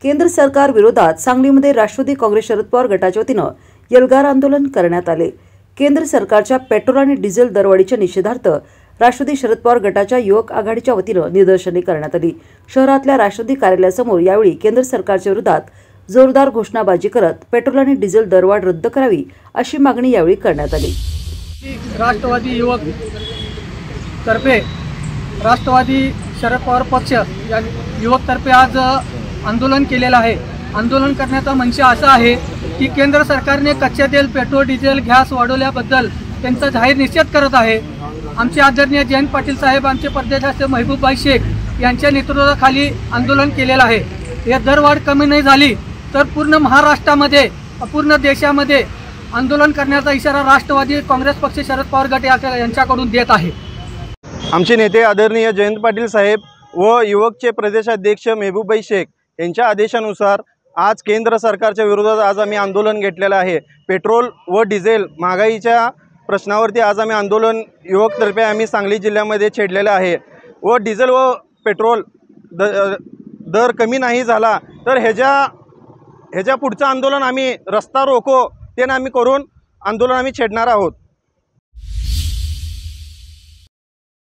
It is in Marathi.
केंद्र सरकार विरोधात सांगलीमध्ये राष्ट्रवादी काँग्रेस शरद पवार गटाच्या वतीनं एल्गार आंदोलन करण्यात आले। केंद्र सरकारच्या पेट्रोल आणि डिझेल दरवाढीच्या निषेधार्थ राष्ट्रवादी शरद पवार गटाच्या युवक आघाडीच्या वतीनं निदर्शने करण्यात आली। शहरातल्या राष्ट्रवादी कार्यालयासमोर यावेळी केंद्र सरकारच्या विरोधात जोरदार घोषणाबाजी करत पेट्रोल आणि डिझेल दरवाढ रद्द करावी अशी मागणी यावेळी करण्यात आली। राष्ट्रवादी युवक तर्फे राष्ट्रवादी शरद पवार पक्ष या युवक तर्फे आज आंदोलन केलेलं आहे। आंदोलन करण्याचा मंच असा आहे की केंद्र सरकारने कच्चे तेल, पेट्रोल, डिझेल, गॅस वाढवल्याबद्दल त्यांचा जाहीर निषेध करत आहे। आमचे आदरणीय जयंत पाटील साहेब, आमचे प्रदेशाचे महबूबभाई शेख यांच्या नेतृत्वाखाली आंदोलन केलेलं आहे। हे दरवाढ कमी नाही झाली तर पूर्ण महाराष्ट्रामध्ये, पूर्ण देशामध्ये आंदोलन करण्याचा इशारा राष्ट्रवादी काँग्रेस पक्ष शरद पवार गट यांच्याकडून देत आहे। आमचे नेते आदरणीय जयंत पाटील साहेब व युवकचे प्रदेशाध्यक्ष महबूबभाई शेख यांच्या आदेशानुसार आज केंद्र सरकारच्या विरोधात आज आम्ही आंदोलन घेतलेलं आहे। पेट्रोल व डिझेल महागाईच्या प्रश्नावरती आज आम्ही आंदोलन युवकतर्फे आम्ही सांगली जिल्ह्यामध्ये छेडलेलं आहे व डिझेल व पेट्रोल दर कमी नाही झाला तर ह्याच्या पुढचं आंदोलन आम्ही रस्ता रोको ते आम्ही करून आंदोलन आम्ही छेडणार आहोत।